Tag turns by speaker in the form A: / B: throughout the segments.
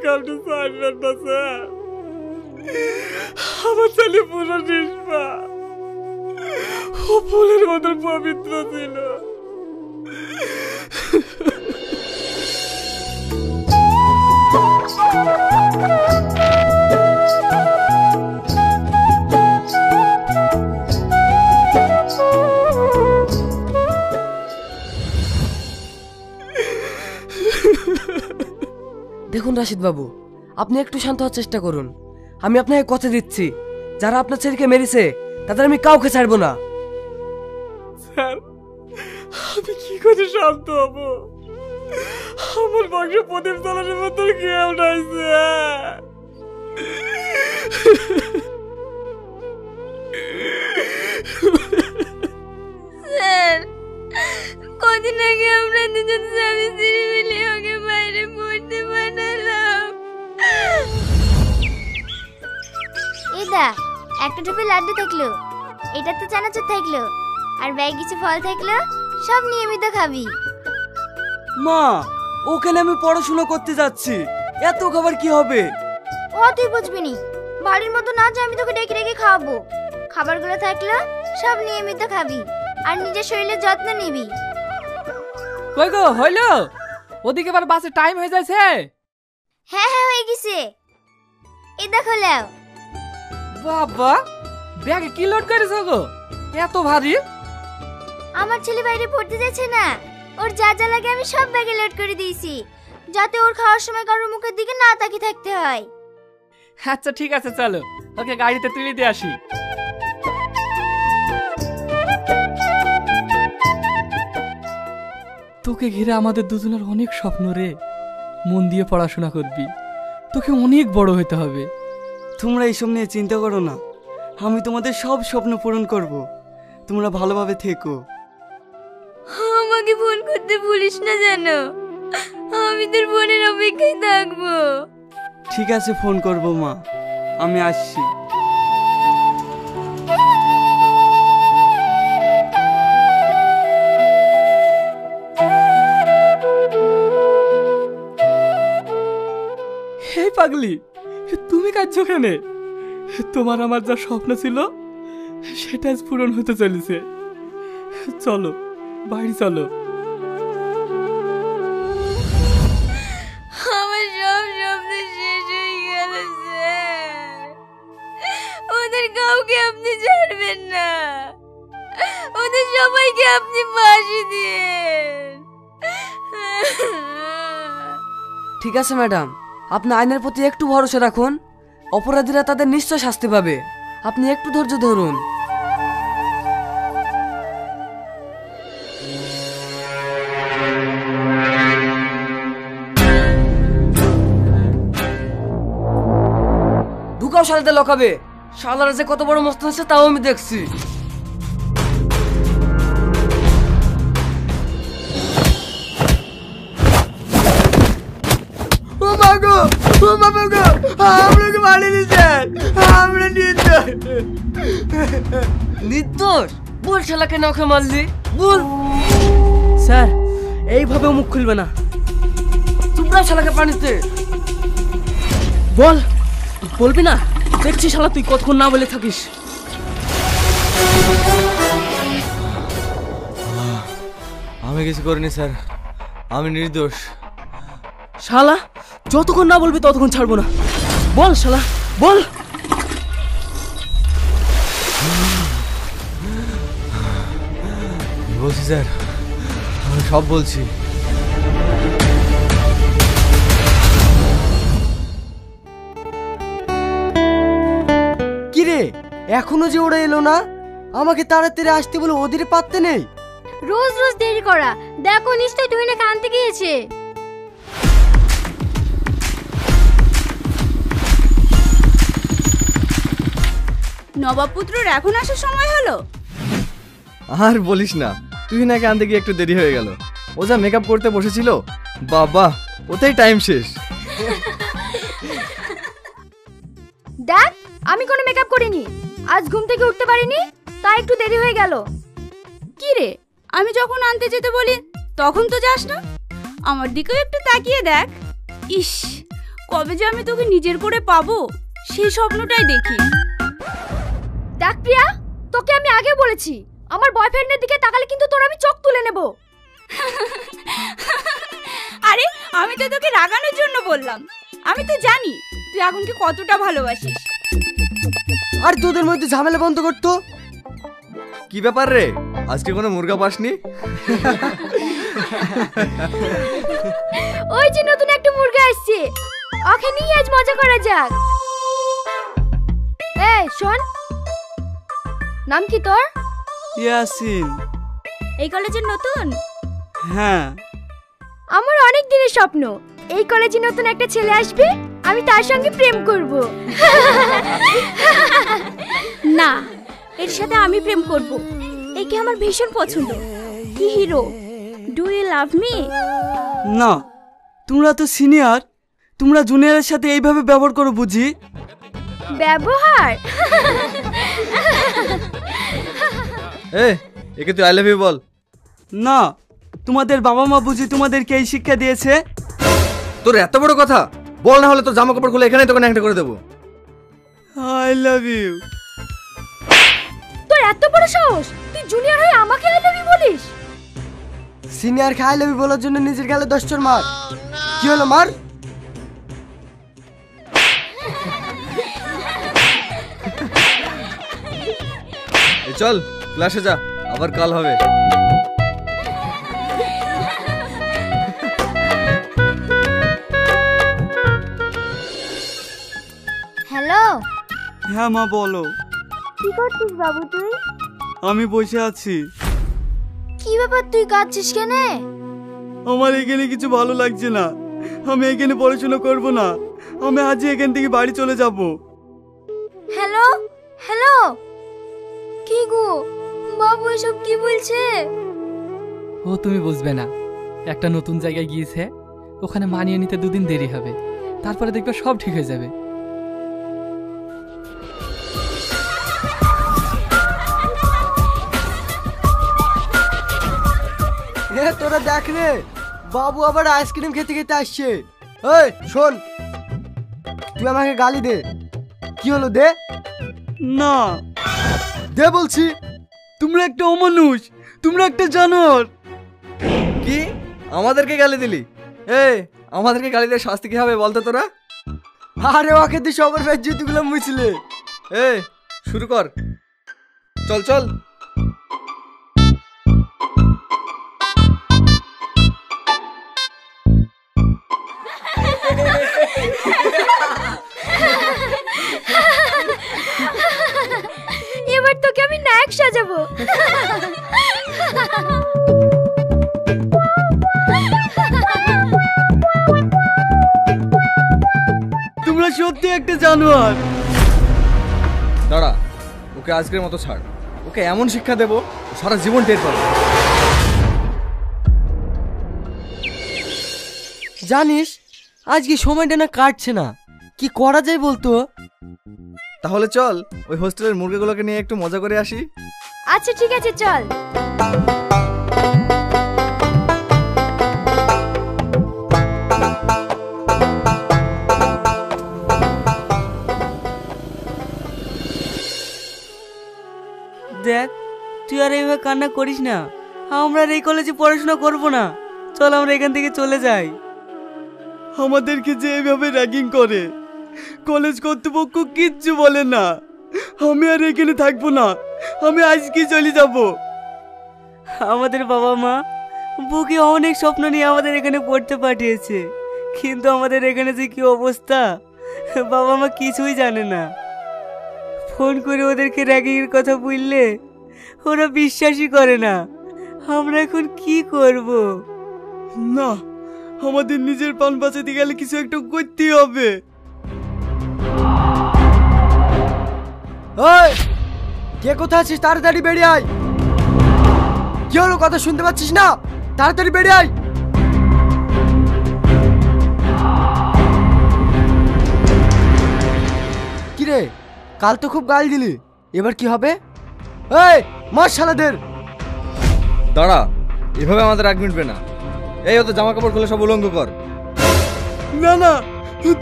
A: কাউকে ছাড়বেন না স্যার। আমার ছেলে পুরো নিষ্পাপ, ও ফুলের মতন পবিত্র ছিল।
B: দেখুন রাশিদ বাবু, আপনি একটু শান্ত হওয়ার চেষ্টা করুন। আমি আপনাকে কথা দিচ্ছি, যারা আপনার ছেলেকে মেরেছে তাদের আমি কাউকে ছাড়বো না।
A: স্যার, আমি কি করে শান্ত হব? আমার বংশ প্রদীপ চালানোর মতো কেউ নাই স্যার।
C: স্যার, কদিন আগে আমরা দুজন স্বামী স্ত্রী মিলে ওকে বাইরে পড়তে পাঠালাম।
D: এদা একটা টুপি লাড্ডু থাকলো, এটা তো চানাচুর থাকলো, আর ব্যাগ কিছু ফল থাকলো, সব নিয়মিত খাবি।
B: মা, ওখানে আমি পড়াশোনা করতে যাচ্ছি, এত খাবার কি হবে?
D: ও তুই বুঝবি নি, বাড়ির মতো না যে আমি তোকে ডেকে ডেকে খাওয়াবো। খাবারগুলো থাকলো সব নিয়মিত খাবি, আর নিজের শরীরের যত্ন নিবি।
E: কই গো, হইলো? ওদিকে আবার বাসে টাইম হয়ে যাচ্ছে।
D: হ্যাঁ হ্যাঁ হয়ে গেছে, এই দেখো লাও।
E: বাবা, ব্যাগে কি লোড করেছো গো, এত ভারী?
D: আমার ছেলে বাইরে পড়তে যাচ্ছে না, ওর যা যা লাগে আমি সব ব্যাগে লোড করে দিয়েছি, যাতে ওর খাওয়ার সময় কারোর মুখের দিকে না তাকিয়ে থাকতে হয়।
E: আচ্ছা ঠিক আছে, চলো ওকে গাড়িতে তুলে দিয়ে আসি। তোকে ঘিরে আমাদের দুজনের অনেক স্বপ্ন রে। মন দিয়ে পড়াশোনা করবি, তোকে অনেক বড় হতে হবে।
B: তোমরা এইসব নিয়ে চিন্তা করো না, আমি তোমাদের সব স্বপ্ন পূরণ করব। তোমরা ভালোভাবে থেকো।
C: আমাকে ফোন করতে ভুলিস না জানো, আমি তোর বোনের অপেক্ষায় থাকবো।
B: ঠিক আছে, ফোন করব মা, আমি আসছি।
E: হে পাগলি, তুমি কাঁদছো কেন? তোমার আমার যা স্বপ্ন ছিল সেটা আজ পূরণ হতে চলেছে। চলো বাড়ি চলো।
C: আমার সব স্বপ্ন শেষ হয়ে গেল স্যার। ওদের কাউকে আপনি ছাড়বেন না, ওদের সবাইকে আপনি ফাঁসি দিয়েন।
B: ঠিক আছে ম্যাডাম, আপনি আইনের প্রতি একটু ভরসা রাখুন, অপরাধীরা তাদের নিশ্চয় শাস্তি পাবে। আপনি একটু ধৈর্য ধরুন। ঢুকাও শালাতে লকাবে। শালারা যে কত বড় মস্ত হচ্ছে তাও আমি দেখছি। ও মাগো, ও বাবা গো, আপনাকে মারিনি স্যার, আমরা নির্দোষ। নির্দোষ? বল শালাকে নখে মারলি, বল। স্যার, এইভাবে মুখ খুলবে না। চুপড়াও শালাকে পানিতে। বল, বলবি না? দেখছি শালা তুই কতক্ষণ না বলে থাকিস।
F: আমি কিছু করিনি স্যার, আমি নির্দোষ।
B: শালা যতক্ষণ না বলবি ততক্ষণ ছাড়বো না। বল শালা, বল।
F: বলছি স্যার, আমি সব বলছি।
B: কিরে, এখনো যে ওরা এলো না? আমাকে তাড়াতাড়ি আসতে বলে ওদের পারতে নেই।
D: রোজ রোজ দেরি করা, দেখো নিশ্চয়ই তুই না কানতে গিয়েছে।
C: নবাবপুত্রর এখন আসার সময় হলো?
F: আর বলিস না, তুই নাকি আনতে গিয়ে একটু দেরি হয়ে গেল। ও যা মেকআপ করতে বসেছিল, বাবা ওতেই টাইম শেষ।
D: দেখ, আমি কোনো মেকআপ করিনি, আজ ঘুম থেকে উঠতে পারিনি, তাই একটু দেরি হয়ে গেল।
C: কি রে, আমি যখন আনতে যেতে বলি তখন তো যাস না? আমার দিকেও একটু তাকিয়ে দেখ। ইস, কবে যে আমি তোকে নিজের করে পাবো সেই স্বপ্নটাই দেখি।
D: দেখ প্রিয়া, তোকে আমি আগে বলেছি আমার বয়ফ্রেন্ডের দিকে তাকালে কিন্তু তোর আমি চোখ তুলে নেব।
C: আরে আমি তো তোকে রাগানোর জন্য বললাম। আমি তো জানি তুই আগুনকে কতটা ভালোবাসিস।
B: আর তোদের মধ্যে ঝামেলা বন্ধ করতো।
F: কি ব্যাপার রে, আজকে কোনো মুরগা পাসনি?
D: ওই যে নতুন একটা মুরগি আসছে, ওকে নিয়ে আজ মজা করা যাক। এই শোন, নাম কি তোর?
E: ইয়াসিন।
D: এই কলেজের নতুন?
E: হ্যাঁ।
D: আমার অনেক দিনের স্বপ্ন এই কলেজে নতুন একটা ছেলে আসবে, আমি তার সঙ্গে প্রেম করব।
C: না, এর সাথে আমি প্রেম করব। একে আমার ভীষণ পছন্দ। কি hero, do you love me?
E: না, তোমরা তো সিনিয়র, তোমরা জুনিয়রের সাথে এইভাবে ব্যবহার করো বুঝি?
D: ব্যবহার?
F: একে তুই আই লাভ ইউ বল।
E: না, তোমাদের বাবা মা বুঝি তোমাদেরকে এই শিক্ষা দিয়েছে?
F: তোর এত বড় কথা বল, না হলে তোর জামা কাপড় খুলে এখানেই তোকে ন্যাংটা করে দেবো।
E: I love you.
D: তোর এত বড় সাহস, তুই জুনিয়র হয়ে আমাকে আই লাভ ইউ বলিস?
B: সিনিয়র কে আই লাভ ইউ বলার জন্য নিজের গালে 10 চড় মার। কি হলো মার?
F: চল ক্লাসে যা, আবার কাল হবে।
D: হ্যালো।
E: হ্যাঁ মা বলো।
D: কি করছিস বাবু তুই?
E: আমি বসে আছি।
D: কি ব্যাপার, তুই কাঁদছিস কেন?
E: আমার এখানে কিছু ভালো লাগছে না, আমি এখানে পড়াশোনা করব না, আমি আজই এখান থেকে বাড়ি চলে যাব।
D: হ্যালো হ্যালো, কি গো বাবু এসব কি বলছে?
G: ও তুমি বুঝবে না, একটা নতুন জায়গায় গিয়েছে, ওখানে মানিয়ে নিতে 2 দিন দেরি হবে, তারপরে দেখবে সব ঠিক হয়ে যাবে।
B: তোরা দেখ রে, বাবু আবার আইসক্রিম খেতে খেতে আসছে। এই শোন, তুই আমাকে গালি দে। কি হলো দে?
E: না
B: দে বলছি।
E: তোমরা একটা অমানুষ, তোমরা একটা জানোয়ার।
F: কি আমাদেরকে গালি দিলি? আমাদেরকে গালি দিয়ে শাস্তি কি হবে বলতো তোরা?
B: আরে ওকে তুই সবার ফের জুতিগুলো মুছলে।
F: শুরু কর, চল চল।
D: এবার তোকে আমি নায়ক সাজাবো।
E: তোমরা সত্যি একটা জানোয়ার।
F: দাঁড়া, ওকে আজকের মতো ছাড়, ওকে এমন শিক্ষা দেবো সারা জীবন টের পাবে।
B: জানিস আজকে সময়টা না কাটছে না, কি করা যায় বলতো?
F: তাহলে চল ওই হোস্টেলের মুরগিগুলোকে নিয়ে একটু মজা করে আসি।
D: আচ্ছা ঠিক আছে চল।
B: দেখ তুই আর এইভাবে কান্না করিস না, আমরা আর এই কলেজে পড়াশোনা করব না, চল আমরা এখান থেকে চলে যাই।
E: আমাদেরকে যে এইভাবে র্যাগিং করে, কলেজ কর্তৃপক্ষ কিচ্ছু বলে না, আমি আর এখানে থাকবো না, আমি আজকে চলে যাব।
B: আমাদের বাবা মা বুকে অনেক স্বপ্ন নিয়ে আমাদের এখানে পড়তে পাঠিয়েছে, কিন্তু আমাদের এখানে যে কি অবস্থা বাবা মা কিছুই জানে না। ফোন করে ওদেরকে র্যাগিংয়ের কথা বললে ওরা বিশ্বাসই করে না। আমরা এখন কি করব?
E: না, আমাদের নিজের প্রাণ বাঁচাতে গেলে কিছু একটা করতেই হবে।
B: ওই কে কোথায় আছিস? তাড়াতাড়ি বেরিয়ে আয়। কি হলো, কথা শুনতে পাচ্ছিস না? তাড়াতাড়ি বেরিয়ে আয়। কিরে কাল তো খুব গাল দিলি, এবার কি হবে? এই মার শালাদের।
F: দাঁড়া, এভাবে আমাদের রাগ মিটবে না। ওদের জামা কাপড় খুলে সব উলঙ্গ কর।
E: না না,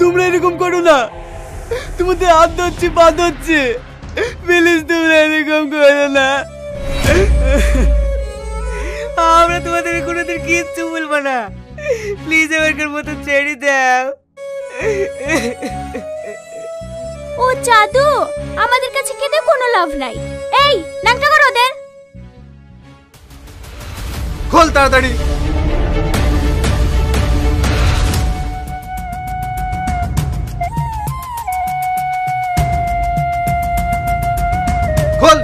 B: তোমরা এরকম করো না, তোমাদের হাত ধরছি পা ধরছি, প্লিজ তোমরা এরকম করো না। আমরা তোমাদের কোনোদিন কিচ্ছু বলবো না, প্লিজ এবারকার মতো ছেড়ে দাও।
D: ও জাদু, আমাদের কাছে কেঁদে কোনো লাভ নাই। এই নাংটা করো ওদের।
F: খোল তাড়াতাড়ি। খোল।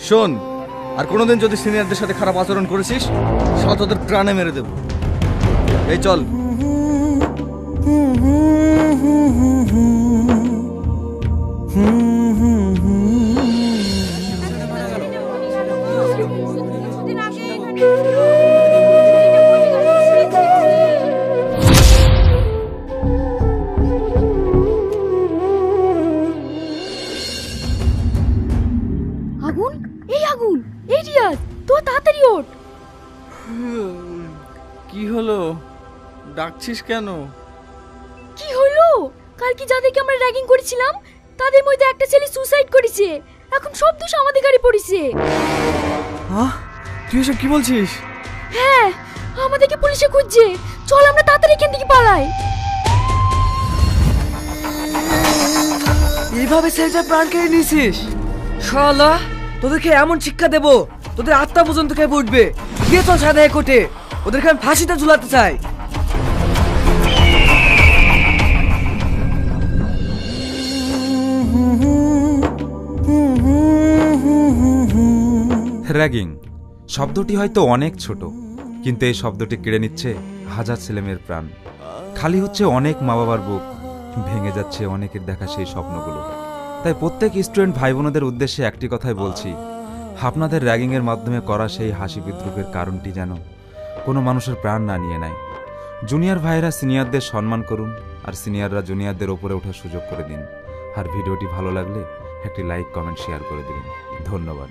F: শোন, আর কোনোদিন যদি সিনিয়রদের সাথে খারাপ আচরণ করেছিস, শালা তোদের প্রাণে মেরে দেবো। এই চল।
C: আগুন, এই আগুন, এই রিয়াজ, তো তাড়াতাড়ি ওঠ।
F: কি হলো, ডাকছিস কেন?
C: কি হলো? কালকে যাদেরকে আমরা র্যাগিং করেছিলাম তাদের মধ্যে একটা ছেলে সুসাইড করেছে। এখন সব দোষ আমাদের গাড়ি পড়েছে।
F: হ্যাঁ, তুই এসব কি বলছিস?
C: হ্যাঁ, আমাদেরকে পুলিশে খুঁজছে। চল আমরা তাড়াতাড়ি এখান থেকে পালাই।
B: এইভাবে ছেলেটার প্রাণ কেড়ে নিয়েছিস? শালা, তোদেরকে এমন শিক্ষা দেবো তোদের আত্মা পর্যন্ত খেয়ে উঠবে। গিয়ে চল সাদা কোটে, ওদেরকে আমি ফাঁসিতে ঝুলাতে চাই।
H: র্যাগিং শব্দটি হয়তো অনেক ছোট, কিন্তু এই শব্দটি কেড়ে নিচ্ছে হাজার ছেলেমেয়ের প্রাণ। খালি হচ্ছে অনেক মা বাবার বুক, ভেঙে যাচ্ছে অনেকের দেখা সেই স্বপ্নগুলো। তাই প্রত্যেক স্টুডেন্ট ভাই বোনদের উদ্দেশ্যে একটি কথাই বলছি, আপনাদের র্যাগিংয়ের মাধ্যমে করা সেই হাসি বিদ্রুপের কারণটি যেন কোনো মানুষের প্রাণ না নিয়ে নেয়। জুনিয়র ভাইরা সিনিয়রদের সম্মান করুন, আর সিনিয়ররা জুনিয়রদের ওপরে ওঠার সুযোগ করে দিন। আর ভিডিওটি ভালো লাগলে একটি লাইক, কমেন্ট, শেয়ার করে দিন। ধন্যবাদ।